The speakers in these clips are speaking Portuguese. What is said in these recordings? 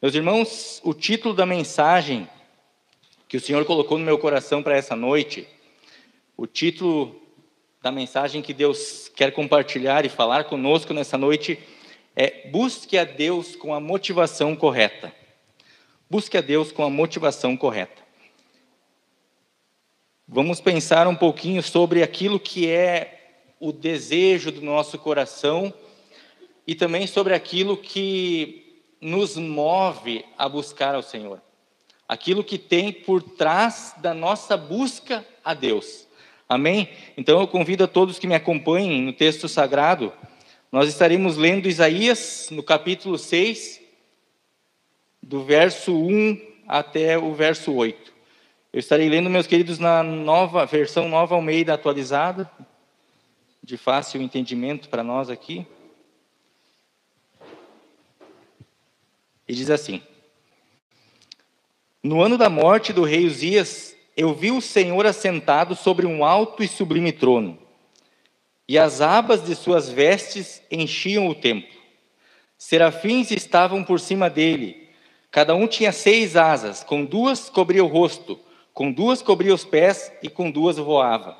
Meus irmãos, o título da mensagem que o Senhor colocou no meu coração para essa noite, o título da mensagem que Deus quer compartilhar e falar conosco nessa noite é: busque a Deus com a motivação correta. Busque a Deus com a motivação correta. Vamos pensar um pouquinho sobre aquilo que é o desejo do nosso coração e também sobre aquilo que nos move a buscar ao Senhor. Aquilo que tem por trás da nossa busca a Deus. Amém? Então eu convido a todos que me acompanhem no texto sagrado. Nós estaremos lendo Isaías no capítulo 6, do verso 1 até o verso 8. Eu estarei lendo, meus queridos, na versão Nova Almeida atualizada, de fácil entendimento para nós aqui. E diz assim: No ano da morte do rei Uzias, eu vi o Senhor assentado sobre um alto e sublime trono, e as abas de suas vestes enchiam o templo. Serafins estavam por cima dele, cada um tinha 6 asas, com 2 cobria o rosto, com 2 cobria os pés e com 2 voava.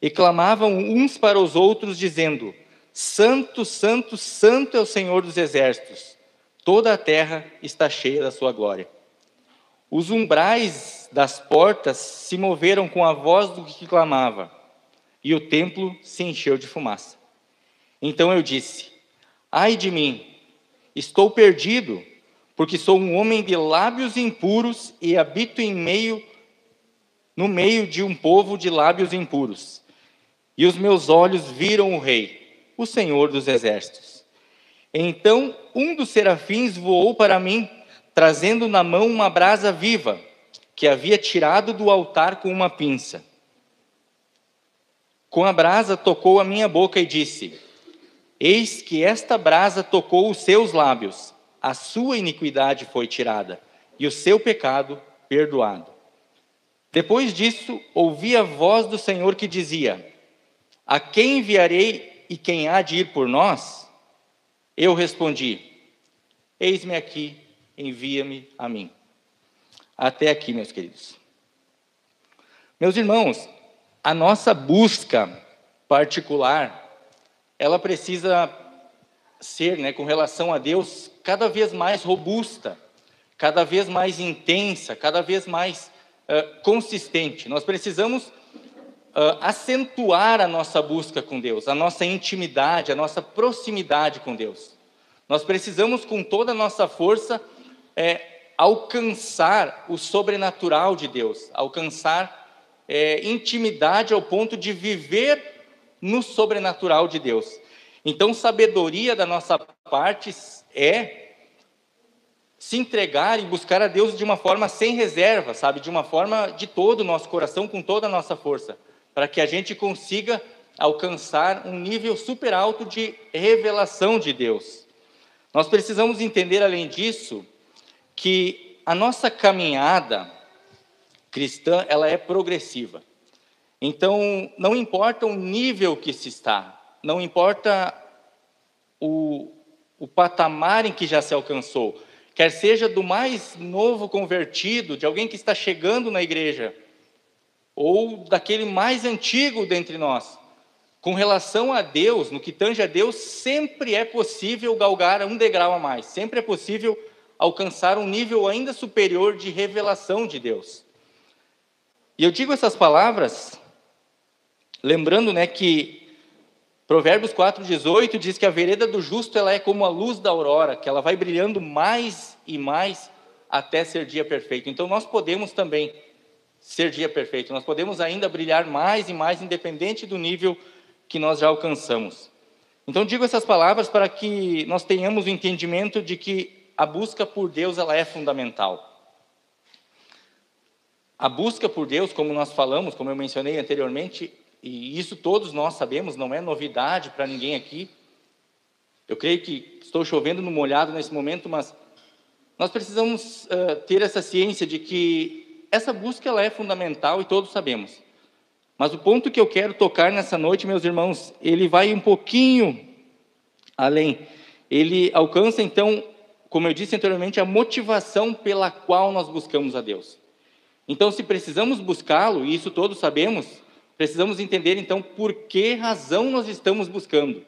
E clamavam uns para os outros, dizendo: Santo, Santo, Santo é o Senhor dos exércitos, toda a terra está cheia da sua glória. Os umbrais das portas se moveram com a voz do que clamava, e o templo se encheu de fumaça. Então eu disse: Ai de mim, estou perdido, porque sou um homem de lábios impuros e habito no meio de um povo de lábios impuros. E os meus olhos viram o Rei, o Senhor dos exércitos. Então um dos serafins voou para mim, trazendo na mão uma brasa viva, que havia tirado do altar com uma pinça. Com a brasa tocou a minha boca e disse: Eis que esta brasa tocou os seus lábios, a sua iniquidade foi tirada, e o seu pecado perdoado. Depois disso, ouvi a voz do Senhor que dizia: A quem enviarei e quem há de ir por nós? Eu respondi: Eis-me aqui, envia-me a mim. Até aqui, meus queridos. Meus irmãos, a nossa busca particular, ela precisa ser, com relação a Deus, cada vez mais robusta, cada vez mais intensa, cada vez mais consistente. Nós precisamos acentuar a nossa busca com Deus, a nossa intimidade, a nossa proximidade com Deus. Nós precisamos, com toda a nossa força, alcançar o sobrenatural de Deus, alcançar intimidade ao ponto de viver no sobrenatural de Deus. Então, sabedoria da nossa parte é se entregar e buscar a Deus de uma forma sem reserva, sabe? De uma forma de todo o nosso coração, com toda a nossa força, para que a gente consiga alcançar um nível super alto de revelação de Deus. Nós precisamos entender, além disso, que a nossa caminhada cristã, ela é progressiva. Então, não importa o nível que se está, não importa o patamar em que já se alcançou, quer seja do mais novo convertido, de alguém que está chegando na igreja, ou daquele mais antigo dentre nós, com relação a Deus, no que tange a Deus, sempre é possível galgar um degrau a mais, sempre é possível alcançar um nível ainda superior de revelação de Deus. E eu digo essas palavras, lembrando que Provérbios 4,18 diz que a vereda do justo ela é como a luz da aurora, que ela vai brilhando mais e mais até ser dia perfeito. Então nós podemos também ser dia perfeito, nós podemos ainda brilhar mais e mais, independente do nível que nós já alcançamos. Então digo essas palavras para que nós tenhamos o entendimento de que a busca por Deus ela é fundamental. A busca por Deus, como nós falamos, como eu mencionei anteriormente, e isso todos nós sabemos, não é novidade para ninguém aqui. Eu creio que estou chovendo no molhado nesse momento, mas nós precisamos ter essa ciência de que essa busca ela é fundamental e todos sabemos. Mas o ponto que eu quero tocar nessa noite, meus irmãos, ele vai um pouquinho além. Ele alcança, então, como eu disse anteriormente, a motivação pela qual nós buscamos a Deus. Então, se precisamos buscá-lo, e isso todos sabemos, precisamos entender, então, por que razão nós estamos buscando.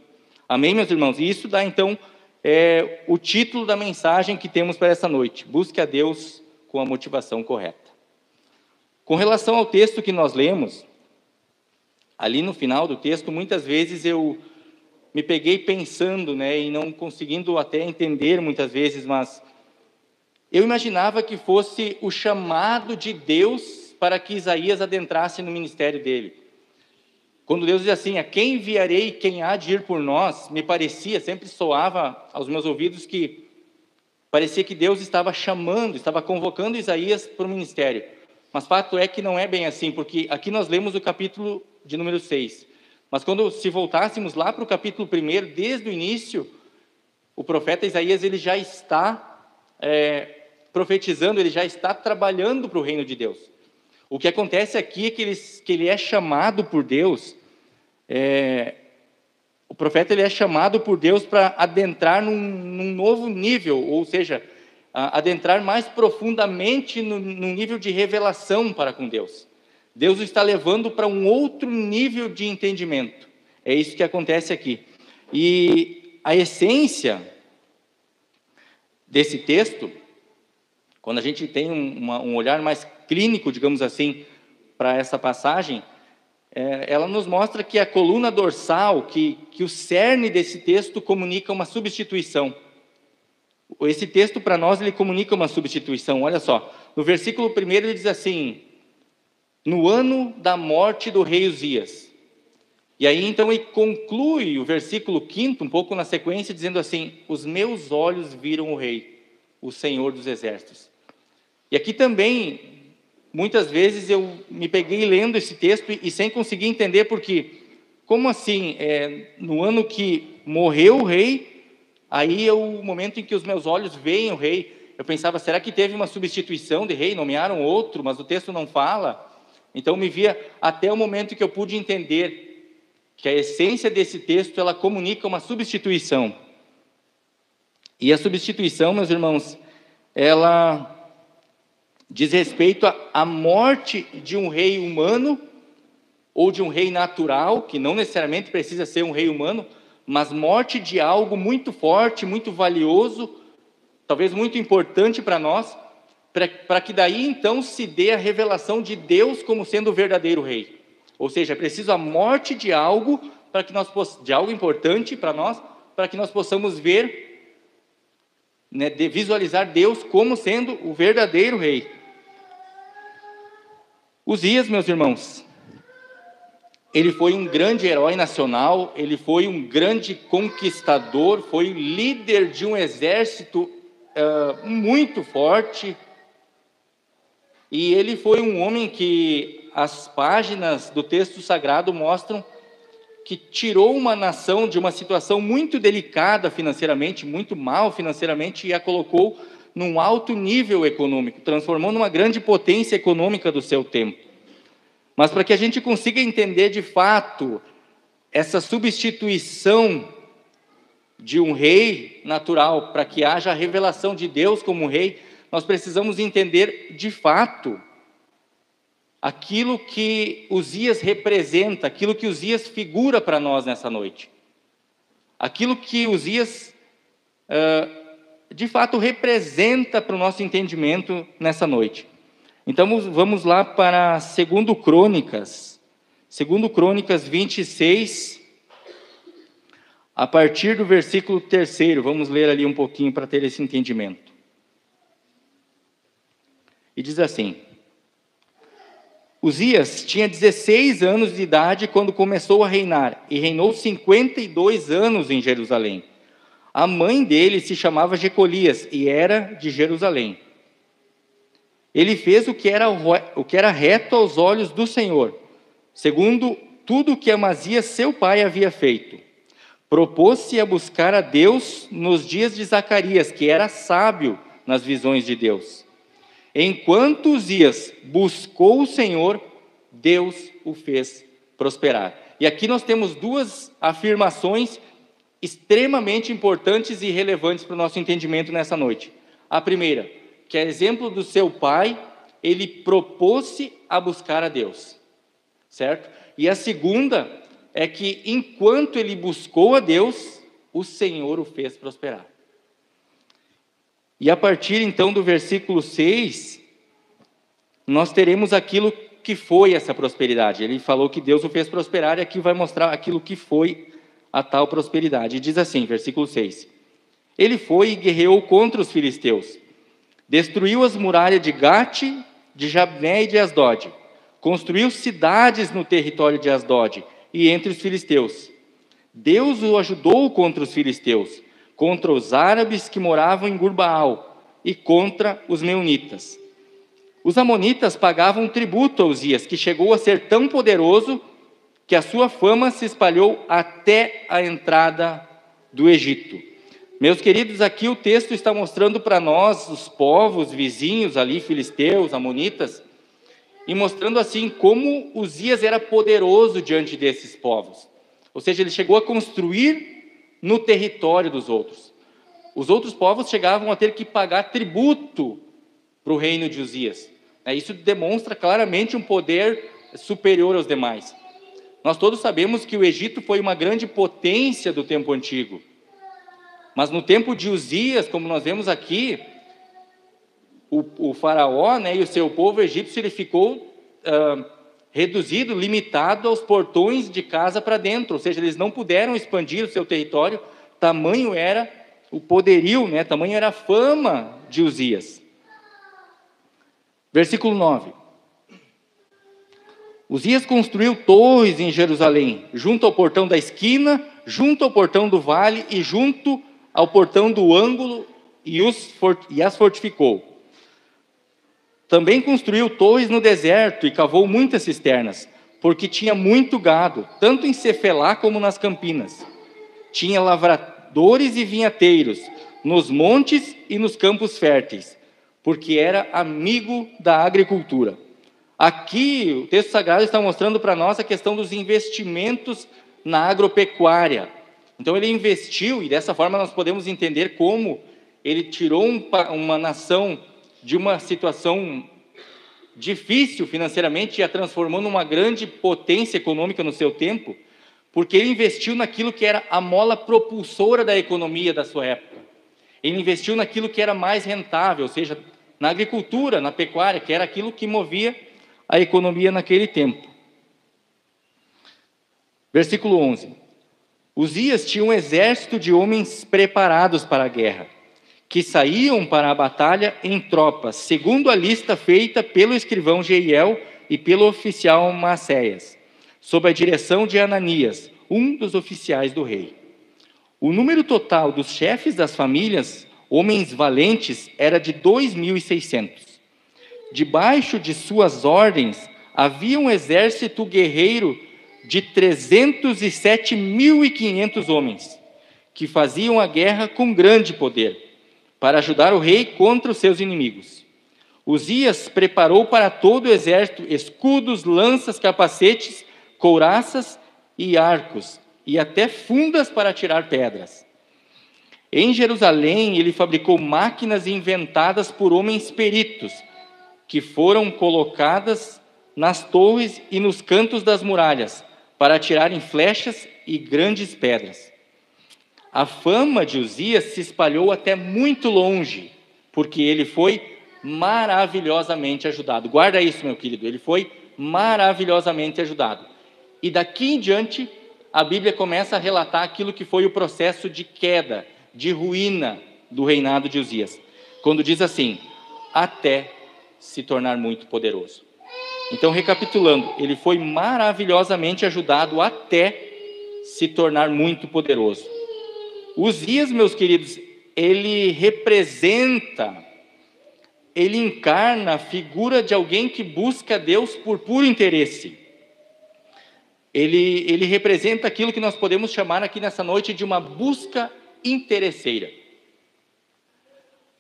Amém, meus irmãos? E isso dá, então, o título da mensagem que temos para essa noite. Busque a Deus com a motivação correta. Com relação ao texto que nós lemos, ali no final do texto, muitas vezes eu me peguei pensando, e não conseguindo até entender muitas vezes, mas eu imaginava que fosse o chamado de Deus para que Isaías adentrasse no ministério dele. Quando Deus diz assim, a quem enviarei e quem há de ir por nós, me parecia, sempre soava aos meus ouvidos que parecia que Deus estava chamando, estava convocando Isaías para o ministério. Mas fato é que não é bem assim, porque aqui nós lemos o capítulo de número 6. Mas se voltássemos lá para o capítulo 1, desde o início, o profeta Isaías ele já está profetizando, ele já está trabalhando para o reino de Deus. O que acontece aqui é que ele é chamado por Deus, o profeta ele é chamado por Deus para adentrar num novo nível, ou seja, adentrar mais profundamente num nível de revelação para com Deus. Deus o está levando para um outro nível de entendimento. É isso que acontece aqui. E a essência desse texto, quando a gente tem um olhar mais clínico, digamos assim, para essa passagem, ela nos mostra que a coluna dorsal, que o cerne desse texto comunica uma substituição. Esse texto para nós, ele comunica uma substituição. Olha só, no versículo 1 ele diz assim, no ano da morte do rei Uzias. E aí então ele conclui o versículo 5, um pouco na sequência, dizendo assim, os meus olhos viram o rei, o Senhor dos exércitos. E aqui também, muitas vezes eu me peguei lendo esse texto e sem conseguir entender porque, como assim, no ano que morreu o rei, aí é o momento em que os meus olhos veem o rei. Eu pensava, será que teve uma substituição de rei, nomearam outro, mas o texto não fala? Então me via até o momento que eu pude entender que a essência desse texto, ela comunica uma substituição. E a substituição, meus irmãos, ela diz respeito à morte de um rei humano ou de um rei natural, que não necessariamente precisa ser um rei humano, mas morte de algo muito forte, muito valioso, talvez muito importante para nós, para que daí então se dê a revelação de Deus como sendo o verdadeiro rei. Ou seja, é preciso a morte de algo para que de algo importante para nós, para que nós possamos ver, visualizar Deus como sendo o verdadeiro rei. Uzias, meus irmãos, ele foi um grande herói nacional, ele foi um grande conquistador, foi líder de um exército muito forte, e ele foi um homem que as páginas do texto sagrado mostram que tirou uma nação de uma situação muito delicada financeiramente, muito mal financeiramente, e a colocou num alto nível econômico, transformou numa grande potência econômica do seu tempo. Mas para que a gente consiga entender de fato essa substituição de um rei natural, para que haja a revelação de Deus como rei, nós precisamos entender de fato aquilo que Uzias representa, aquilo que Uzias figura para nós nessa noite. Aquilo que Uzias, de fato, representa para o nosso entendimento nessa noite. Então, vamos lá para 2 Crônicas. 2 Crônicas 26, a partir do versículo 3. Vamos ler ali um pouquinho para ter esse entendimento. E diz assim: Uzias tinha 16 anos de idade quando começou a reinar, e reinou 52 anos em Jerusalém. A mãe dele se chamava Jecolias, e era de Jerusalém. Ele fez o que era reto aos olhos do Senhor, segundo tudo o que Amazias, seu pai, havia feito. Propôs-se a buscar a Deus nos dias de Zacarias, que era sábio nas visões de Deus. Enquanto Uzias buscou o Senhor, Deus o fez prosperar. E aqui nós temos duas afirmações extremamente importantes e relevantes para o nosso entendimento nessa noite. A primeira, que é exemplo do seu pai, ele propôs-se a buscar a Deus, certo? E a segunda é que enquanto ele buscou a Deus, o Senhor o fez prosperar. E a partir então do versículo 6, nós teremos aquilo que foi essa prosperidade. Ele falou que Deus o fez prosperar e aqui vai mostrar aquilo que foi a tal prosperidade. E diz assim, versículo 6: Ele foi e guerreou contra os filisteus, destruiu as muralhas de Gate, de Jabné e de Asdod, construiu cidades no território de Asdod e entre os filisteus. Deus o ajudou contra os filisteus, contra os árabes que moravam em Gurbaal e contra os meunitas. Os amonitas pagavam tributo a Uzias, que chegou a ser tão poderoso que a sua fama se espalhou até a entrada do Egito. Meus queridos, aqui o texto está mostrando para nós, os povos vizinhos ali, filisteus, amonitas, e mostrando assim como Uzias era poderoso diante desses povos. Ou seja, ele chegou a construir no território dos outros. Os outros povos chegavam a ter que pagar tributo para o reino de Uzias. Isso demonstra claramente um poder superior aos demais. Nós todos sabemos que o Egito foi uma grande potência do tempo antigo. Mas no tempo de Uzias, como nós vemos aqui, o faraó, e o seu povo egípcio, ele ficou reduzido, limitado aos portões de casa para dentro. Ou seja, eles não puderam expandir o seu território, tamanho era o poderio, tamanho era a fama de Uzias. Versículo 9. Uzias construiu torres em Jerusalém, junto ao portão da esquina, junto ao portão do vale e junto ao portão do ângulo, e as fortificou. Também construiu torres no deserto e cavou muitas cisternas, porque tinha muito gado, tanto em Cefelá como nas campinas. Tinha lavradores e vinhateiros, nos montes e nos campos férteis, porque era amigo da agricultura. Aqui, o texto sagrado está mostrando para nós a questão dos investimentos na agropecuária. Então, ele investiu, e dessa forma nós podemos entender como ele tirou uma nação de uma situação difícil financeiramente e a transformou numa grande potência econômica no seu tempo, porque ele investiu naquilo que era a mola propulsora da economia da sua época. Ele investiu naquilo que era mais rentável, ou seja, na agricultura, na pecuária, que era aquilo que movia a economia naquele tempo. Versículo 11. Uzias tinha um exército de homens preparados para a guerra, que saíam para a batalha em tropas, segundo a lista feita pelo escrivão Jeiel e pelo oficial Maacéias, sob a direção de Ananias, um dos oficiais do rei. O número total dos chefes das famílias, homens valentes, era de 2.600. Debaixo de suas ordens, havia um exército guerreiro de 307.500 homens, que faziam a guerra com grande poder, para ajudar o rei contra os seus inimigos. Uzias preparou para todo o exército escudos, lanças, capacetes, couraças e arcos, e até fundas para tirar pedras. Em Jerusalém, ele fabricou máquinas inventadas por homens peritos, que foram colocadas nas torres e nos cantos das muralhas, para atirarem flechas e grandes pedras. A fama de Uzias se espalhou até muito longe, porque ele foi maravilhosamente ajudado. Guarda isso, meu querido, ele foi maravilhosamente ajudado. E daqui em diante, a Bíblia começa a relatar aquilo que foi o processo de queda, de ruína do reinado de Uzias, quando diz assim, até se tornar muito poderoso. Então, recapitulando, ele foi maravilhosamente ajudado até se tornar muito poderoso. Uzias, meus queridos, ele encarna a figura de alguém que busca Deus por puro interesse. Ele representa aquilo que nós podemos chamar aqui nessa noite de uma busca interesseira.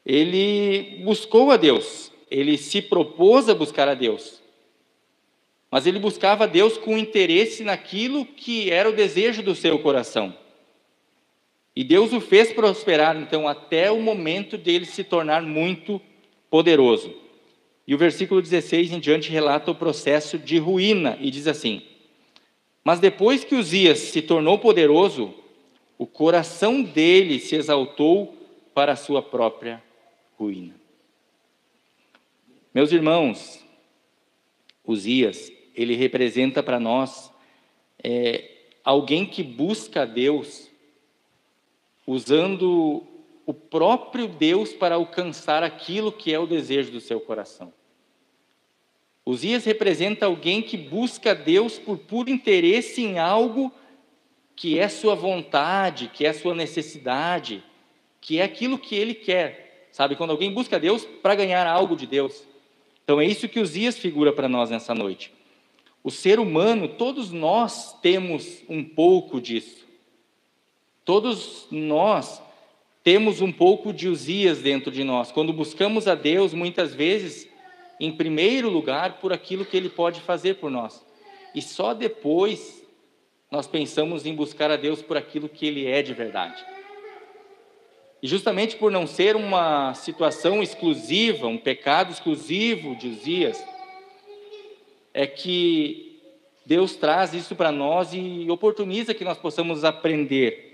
Ele buscou a Deus, ele se propôs a buscar a Deus, mas ele buscava a Deus com interesse naquilo que era o desejo do seu coração. E Deus o fez prosperar, então, até o momento dele se tornar muito poderoso. E o versículo 16 em diante relata o processo de ruína, e diz assim: mas depois que Uzias se tornou poderoso, o coração dele se exaltou para a sua própria ruína. Meus irmãos, Uzias, ele representa para nós alguém que busca a Deus usando o próprio Deus para alcançar aquilo que é o desejo do seu coração. Uzias representa alguém que busca a Deus por puro interesse em algo que é sua vontade, que é sua necessidade, que é aquilo que ele quer. Sabe, quando alguém busca a Deus para ganhar algo de Deus. Então é isso que Uzias figura para nós nessa noite. O ser humano, todos nós temos um pouco disso. Todos nós temos um pouco de Uzias dentro de nós. Quando buscamos a Deus, muitas vezes, em primeiro lugar, por aquilo que Ele pode fazer por nós. E só depois nós pensamos em buscar a Deus por aquilo que Ele é de verdade. E justamente por não ser uma situação exclusiva, um pecado exclusivo de Uzias, é que Deus traz isso para nós e oportuniza que nós possamos aprender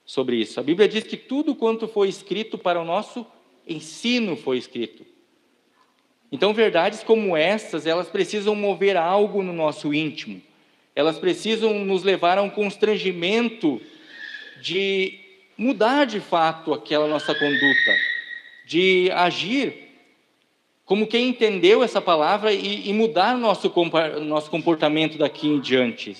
sobre isso. A Bíblia diz que tudo quanto foi escrito para o nosso ensino foi escrito. Então, verdades como essas, elas precisam mover algo no nosso íntimo. Elas precisam nos levar a um constrangimento de mudar de fato aquela nossa conduta, de agir como quem entendeu essa palavra e mudar o nosso comportamento daqui em diante.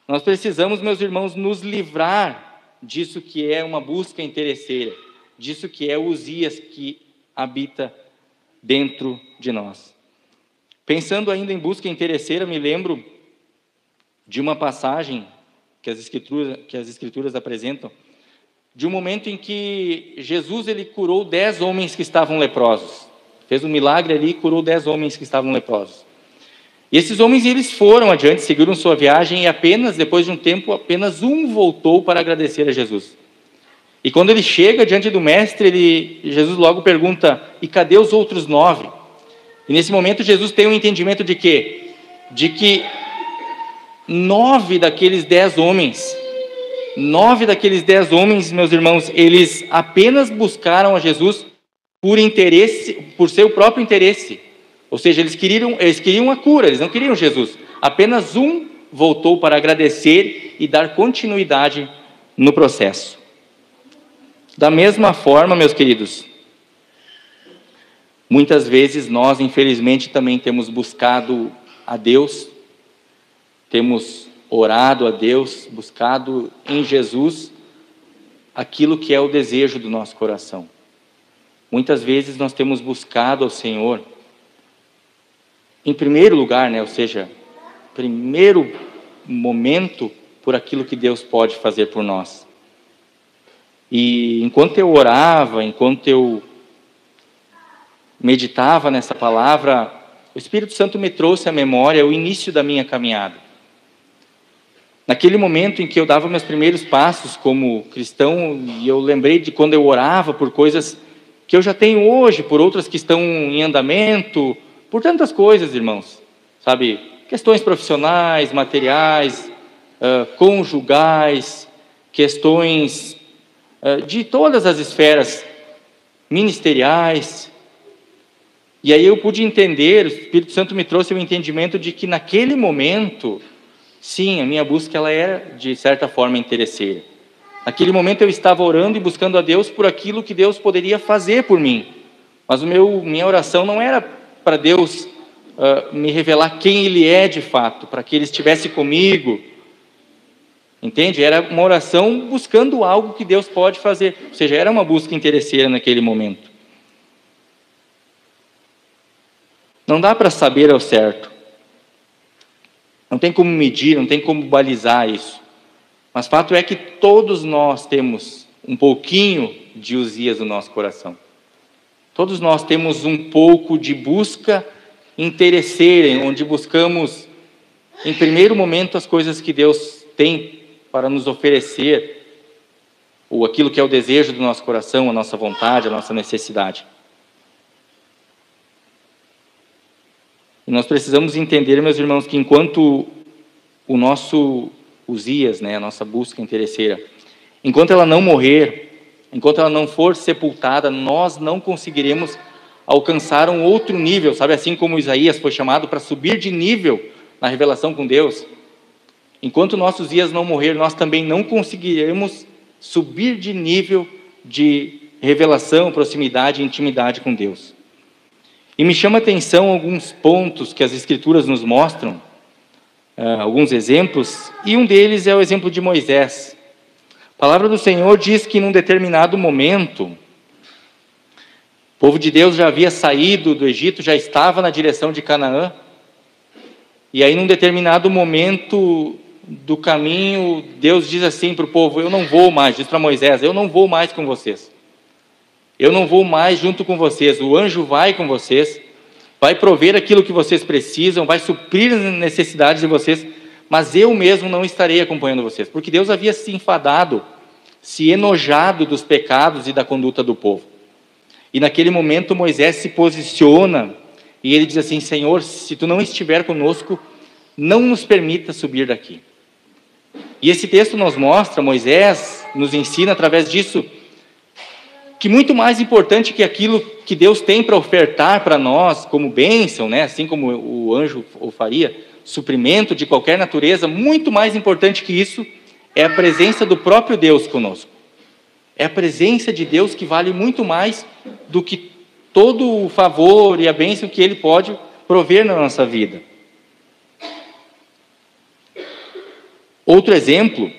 Nós precisamos, meus irmãos, nos livrar disso que é uma busca interesseira, disso que é o Uzias que habita dentro de nós. Pensando ainda em busca interesseira, me lembro de uma passagem que as escrituras apresentam, de um momento em que Jesus ele curou 10 homens que estavam leprosos. Fez um milagre ali e curou 10 homens que estavam leprosos. E esses homens eles foram adiante, seguiram sua viagem e depois de um tempo, apenas um voltou para agradecer a Jesus. E quando ele chega diante do mestre, Jesus logo pergunta: e cadê os outros 9? E nesse momento Jesus tem um entendimento de quê? De que 9 daqueles 10 homens, meus irmãos, eles apenas buscaram a Jesus por interesse, por seu próprio interesse. Ou seja, eles queriam a cura, eles não queriam Jesus. Apenas um voltou para agradecer e dar continuidade no processo. Da mesma forma, meus queridos, muitas vezes nós, infelizmente, também temos buscado a Deus, temos orado a Deus, buscado em Jesus aquilo que é o desejo do nosso coração. Muitas vezes nós temos buscado ao Senhor em primeiro lugar, ou seja, primeiro momento por aquilo que Deus pode fazer por nós. E enquanto eu orava, enquanto eu meditava nessa palavra, o Espírito Santo me trouxe à memória o início da minha caminhada. Naquele momento em que eu dava meus primeiros passos como cristão, e eu lembrei de quando eu orava por coisas que eu já tenho hoje, por outras que estão em andamento, por tantas coisas, irmãos, sabe? Questões profissionais, materiais, conjugais, questões de todas as esferas ministeriais. E aí eu pude entender, o Espírito Santo me trouxe o entendimento de que naquele momento, sim, a minha busca ela era de certa forma interesseira. Naquele momento eu estava orando e buscando a Deus por aquilo que Deus poderia fazer por mim. Mas minha oração não era para Deus me revelar quem Ele é de fato, para que Ele estivesse comigo. Entende? Era uma oração buscando algo que Deus pode fazer. Ou seja, era uma busca interesseira naquele momento. Não dá para saber ao certo. Não tem como medir, não tem como balizar isso. Mas fato é que todos nós temos um pouquinho de Uzias no nosso coração. Todos nós temos um pouco de busca interesseira, onde buscamos, em primeiro momento, as coisas que Deus tem para nos oferecer. ou aquilo que é o desejo do nosso coração, a nossa vontade, a nossa necessidade. E nós precisamos entender, meus irmãos, que enquanto o nosso Uzias, a nossa busca interesseira, enquanto ela não morrer, enquanto ela não for sepultada, nós não conseguiremos alcançar um outro nível, sabe? Assim como Isaías foi chamado para subir de nível na revelação com Deus. Enquanto nossos dias não morrer, nós também não conseguiremos subir de nível de revelação, proximidade e intimidade com Deus. E me chama a atenção alguns pontos que as Escrituras nos mostram, alguns exemplos, e um deles é o exemplo de Moisés. A palavra do Senhor diz que num determinado momento, o povo de Deus já havia saído do Egito, já estava na direção de Canaã, e aí num determinado momento do caminho, Deus diz assim para o povo: eu não vou mais, diz para Moisés, eu não vou mais com vocês. Eu não vou mais junto com vocês, o anjo vai com vocês, vai prover aquilo que vocês precisam, vai suprir as necessidades de vocês, mas eu mesmo não estarei acompanhando vocês, porque Deus havia se enfadado, se enojado dos pecados e da conduta do povo. E naquele momento Moisés se posiciona, e ele diz assim: Senhor, se tu não estiver conosco, não nos permita subir daqui. E esse texto nos mostra, Moisés nos ensina através disso, que muito mais importante que aquilo que Deus tem para ofertar para nós como bênção, assim como o anjo o faria, suprimento de qualquer natureza, muito mais importante que isso é a presença do próprio Deus conosco. É a presença de Deus que vale muito mais do que todo o favor e a bênção que Ele pode prover na nossa vida. Outro exemplo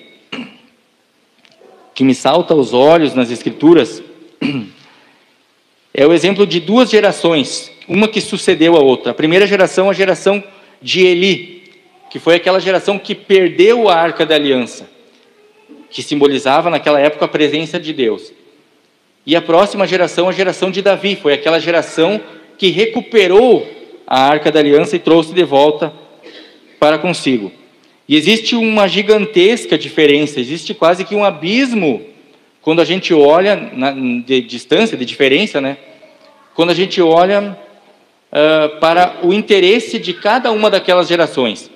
que me salta aos olhos nas Escrituras é o exemplo de duas gerações, uma que sucedeu a outra. A primeira geração, a geração de Eli, que foi aquela geração que perdeu a Arca da Aliança, que simbolizava naquela época a presença de Deus. E a próxima geração, a geração de Davi, foi aquela geração que recuperou a Arca da Aliança e trouxe de volta para consigo. E existe uma gigantesca diferença, existe quase que um abismo quando a gente olha, de distância, de diferença, quando a gente olha para o interesse de cada uma daquelas gerações.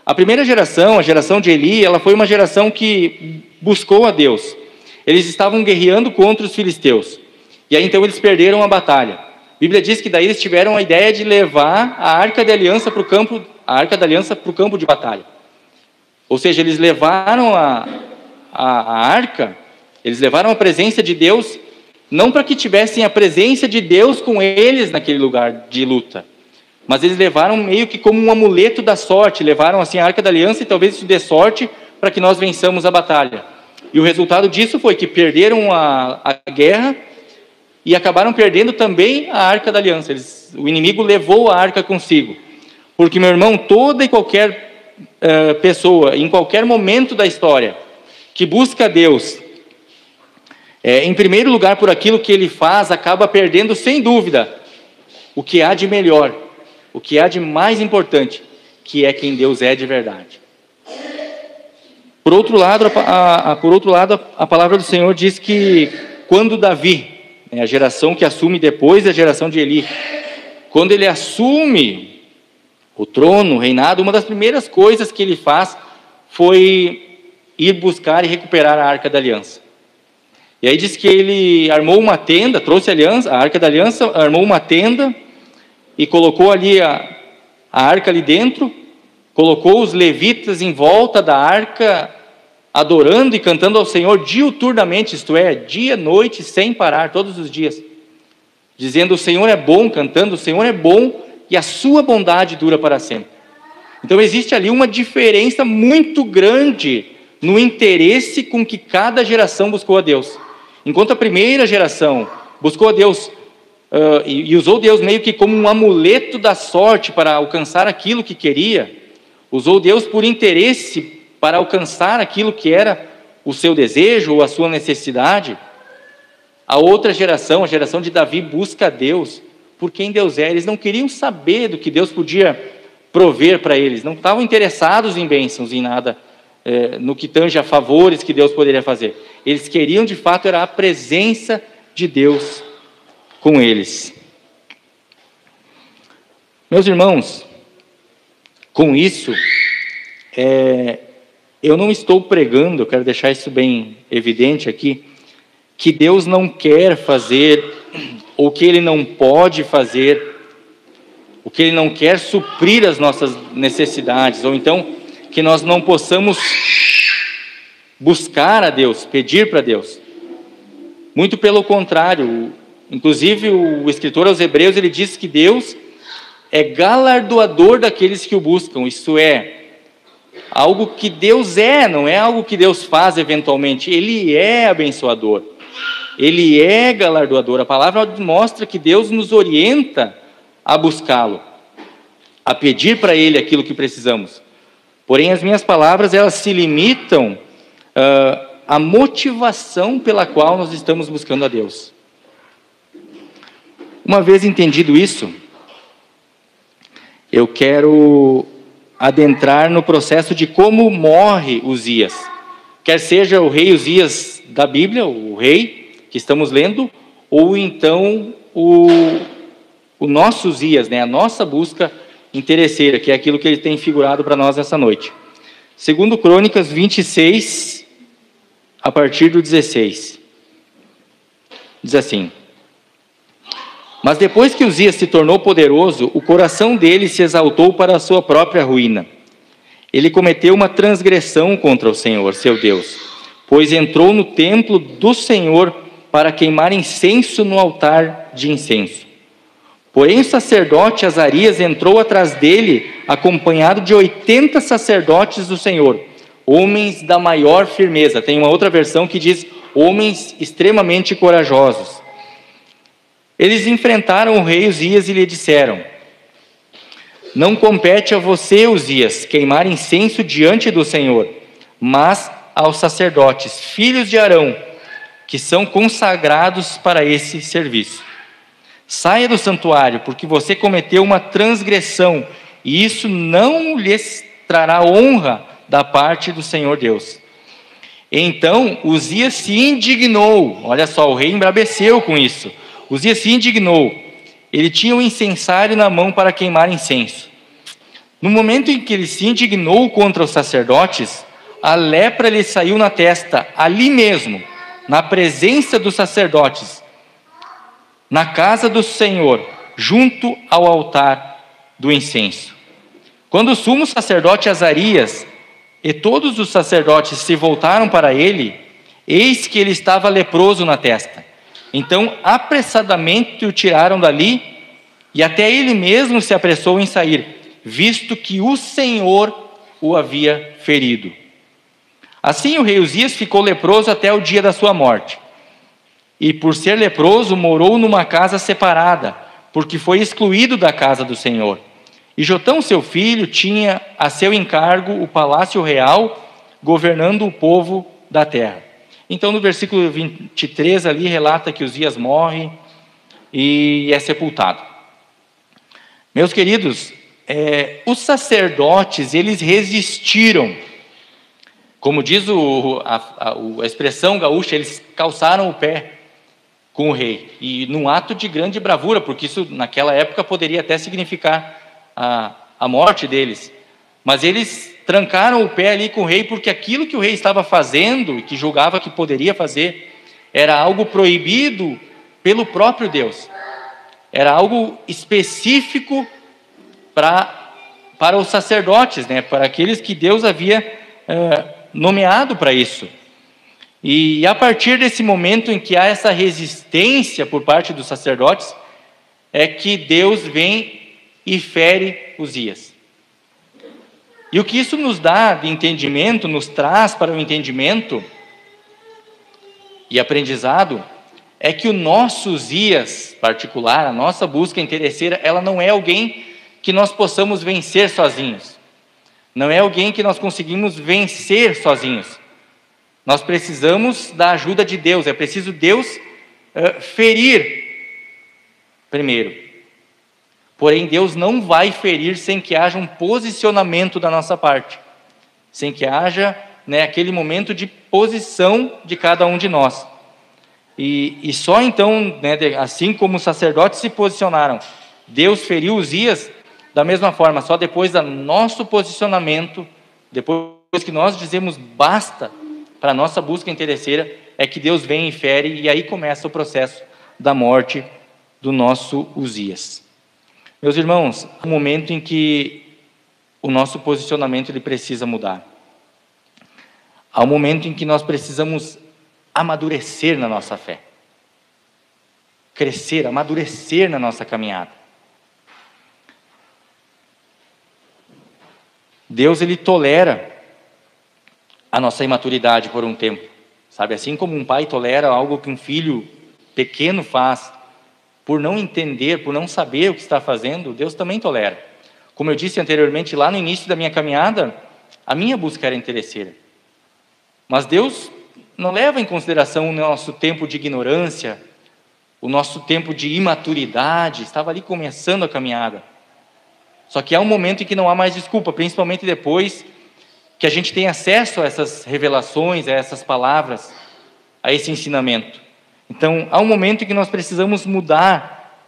A primeira geração, a geração de Eli, ela foi uma geração que buscou a Deus. Eles estavam guerreando contra os filisteus. E aí então eles perderam a batalha. A Bíblia diz que daí eles tiveram a ideia de levar a Arca da Aliança para o campo de batalha. Ou seja, eles levaram a arca, eles levaram a presença de Deus, não para que tivessem a presença de Deus com eles naquele lugar de luta, mas eles levaram meio que como um amuleto da sorte, levaram assim a Arca da Aliança e talvez isso dê sorte para que nós vençamos a batalha. E o resultado disso foi que perderam a guerra e acabaram perdendo também a Arca da Aliança. O inimigo levou a arca consigo. Porque, meu irmão, toda e qualquer pessoa, em qualquer momento da história, que busca Deus, em primeiro lugar por aquilo que ele faz, acaba perdendo sem dúvida o que há de melhor, o que há de mais importante, que é quem Deus é de verdade. Por outro lado, a palavra do Senhor diz que quando Davi, a geração que assume depois da geração de Eli, quando ele assume o trono, o reinado, uma das primeiras coisas que ele faz foi ir buscar e recuperar a Arca da Aliança. E aí diz que ele armou uma tenda, trouxe a Arca da Aliança, armou uma tenda e colocou ali a arca ali dentro, colocou os levitas em volta da arca, adorando e cantando ao Senhor diuturnamente, isto é, dia, noite, sem parar, todos os dias, dizendo: o Senhor é bom, cantando: o Senhor é bom e a sua bondade dura para sempre. Então existe ali uma diferença muito grande no interesse com que cada geração buscou a Deus. Enquanto a primeira geração buscou a Deus e usou Deus meio que como um amuleto da sorte para alcançar aquilo que queria, usou Deus por interesse para alcançar aquilo que era o seu desejo ou a sua necessidade, a outra geração, a geração de Davi, busca a Deus por quem Deus é. Eles não queriam saber do que Deus podia prover para eles, não estavam interessados em bênçãos, em nada, no que tange a favores que Deus poderia fazer. Eles queriam, de fato, era a presença de Deus com eles. Meus irmãos, com isso, eu não estou pregando, eu quero deixar isso bem evidente aqui, que Deus não quer fazer, ou que Ele não pode fazer, o que Ele não quer suprir as nossas necessidades, ou então que nós não possamos buscar a Deus, pedir para Deus. Muito pelo contrário, inclusive o escritor aos Hebreus, ele diz que Deus é galardoador daqueles que o buscam, isso é, algo que Deus não é algo que Deus faz eventualmente, Ele é abençoador, Ele é galardoador. A palavra mostra que Deus nos orienta a buscá-lo, a pedir para Ele aquilo que precisamos. Porém, as minhas palavras, elas se limitam à motivação pela qual nós estamos buscando a Deus. Uma vez entendido isso, eu quero adentrar no processo de como morre Uzias. Quer seja o rei Uzias da Bíblia, o rei que estamos lendo, ou então o nosso Uzias, né? A nossa busca interesseira, que é aquilo que ele tem figurado para nós essa noite. Segundo Crônicas 26, a partir do 16. Diz assim: Mas depois que Uzias se tornou poderoso, o coração dele se exaltou para a sua própria ruína. Ele cometeu uma transgressão contra o Senhor, seu Deus, pois entrou no templo do Senhor para queimar incenso no altar de incenso. Porém, o sacerdote Azarias entrou atrás dele, acompanhado de 80 sacerdotes do Senhor, homens da maior firmeza. Tem uma outra versão que diz, homens extremamente corajosos. Eles enfrentaram o rei Uzias e lhe disseram: Não compete a você, Uzias, queimar incenso diante do Senhor, mas aos sacerdotes, filhos de Arão, que são consagrados para esse serviço. Saia do santuário, porque você cometeu uma transgressão, e isso não lhes trará honra da parte do Senhor Deus. Então Uzias se indignou, olha só, o rei embraveceu com isso. Uzias se indignou, ele tinha um incensário na mão para queimar incenso. No momento em que ele se indignou contra os sacerdotes, a lepra lhe saiu na testa, ali mesmo, na presença dos sacerdotes, na casa do Senhor, junto ao altar do incenso. Quando o sumo sacerdote Azarias e todos os sacerdotes se voltaram para ele, eis que ele estava leproso na testa. Então, apressadamente o tiraram dali, e até ele mesmo se apressou em sair, visto que o Senhor o havia ferido. Assim o rei Uzias ficou leproso até o dia da sua morte. E por ser leproso, morou numa casa separada, porque foi excluído da casa do Senhor. E Jotão, seu filho, tinha a seu encargo o palácio real, governando o povo da terra. Então, no versículo 23 ali, relata que Uzias morre e é sepultado. Meus queridos, os sacerdotes, eles resistiram. Como diz a expressão gaúcha, eles calçaram o pé com o rei. E num ato de grande bravura, porque isso naquela época poderia até significar a morte deles. Mas eles trancaram o pé ali com o rei, porque aquilo que o rei estava fazendo, e que julgava que poderia fazer, era algo proibido pelo próprio Deus. Era algo específico para os sacerdotes, né? Para aqueles que Deus havia nomeado para isso. E a partir desse momento em que há essa resistência por parte dos sacerdotes, é que Deus vem e fere Uzias. E o que isso nos dá de entendimento, nos traz para o entendimento e aprendizado, é que o nosso Uzias particular, a nossa busca interesseira, ela não é alguém que nós possamos vencer sozinhos. Não é alguém que nós conseguimos vencer sozinhos. Nós precisamos da ajuda de Deus, é preciso Deus ferir primeiro. Porém, Deus não vai ferir sem que haja um posicionamento da nossa parte, sem que haja né, aquele momento de posição de cada um de nós. E só então, né, assim como os sacerdotes se posicionaram, Deus feriu Uzias, da mesma forma, só depois do nosso posicionamento, depois que nós dizemos basta para a nossa busca interesseira, é que Deus vem e fere, e aí começa o processo da morte do nosso Uzias. Meus irmãos, há um momento em que o nosso posicionamento ele precisa mudar. Há um momento em que nós precisamos amadurecer na nossa fé. Crescer, amadurecer na nossa caminhada. Deus, ele tolera a nossa imaturidade por um tempo. Sabe, assim como um pai tolera algo que um filho pequeno faz, por não entender, por não saber o que está fazendo, Deus também tolera. Como eu disse anteriormente, lá no início da minha caminhada, a minha busca era interesseira. Mas Deus não leva em consideração o nosso tempo de ignorância, o nosso tempo de imaturidade, estava ali começando a caminhada. Só que há um momento em que não há mais desculpa, principalmente depois que a gente tem acesso a essas revelações, a essas palavras, a esse ensinamento. Então, há um momento em que nós precisamos mudar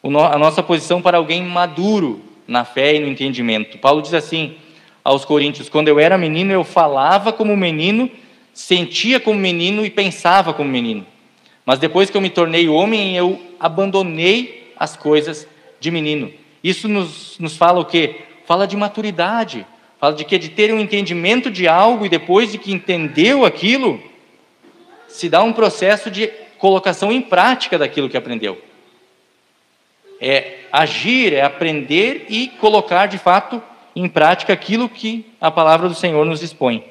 a nossa posição para alguém maduro na fé e no entendimento. Paulo diz assim aos Coríntios: quando eu era menino, eu falava como menino, sentia como menino e pensava como menino. Mas depois que eu me tornei homem, eu abandonei as coisas de menino. Isso nos fala o quê? Fala de maturidade. Fala de quê? De ter um entendimento de algo e depois de que entendeu aquilo, se dá um processo de colocação em prática daquilo que aprendeu. É agir, é aprender e colocar de fato em prática aquilo que a palavra do Senhor nos expõe.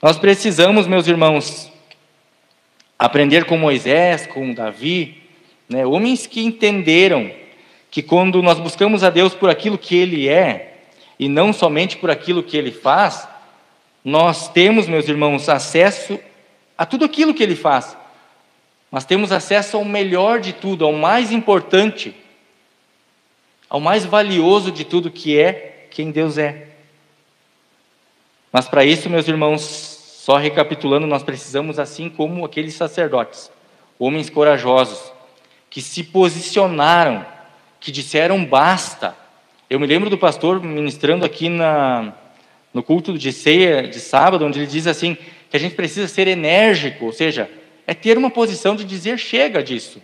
Nós precisamos, meus irmãos, aprender com Moisés, com Davi, né, homens que entenderam que quando nós buscamos a Deus por aquilo que Ele é, e não somente por aquilo que Ele faz, nós temos, meus irmãos, acesso a tudo aquilo que Ele faz. Nós temos acesso ao melhor de tudo, ao mais importante, ao mais valioso de tudo, que é quem Deus é. Mas para isso, meus irmãos, só recapitulando, nós precisamos, assim como aqueles sacerdotes, homens corajosos, que se posicionaram, que disseram basta. Eu me lembro do pastor ministrando aqui no culto de ceia de sábado, onde ele diz assim, que a gente precisa ser enérgico, ou seja, é ter uma posição de dizer chega disso.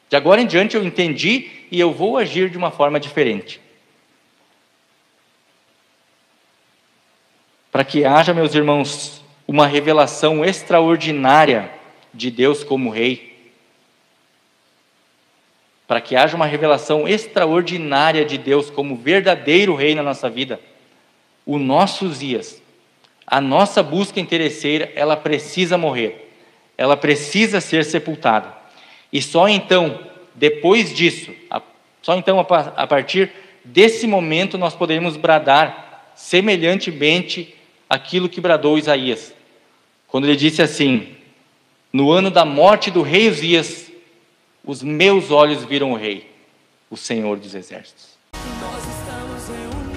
De agora em diante eu entendi e eu vou agir de uma forma diferente. Para que haja, meus irmãos, uma revelação extraordinária de Deus como Rei, para que haja uma revelação extraordinária de Deus como verdadeiro Rei na nossa vida, o nosso Uzias, a nossa busca interesseira, ela precisa morrer, ela precisa ser sepultada. E só então, depois disso, só então a partir desse momento nós poderemos bradar semelhantemente aquilo que bradou Isaías, quando ele disse assim: no ano da morte do rei Uzias, os meus olhos viram o Rei, o Senhor dos Exércitos. Nós estamos reunidos.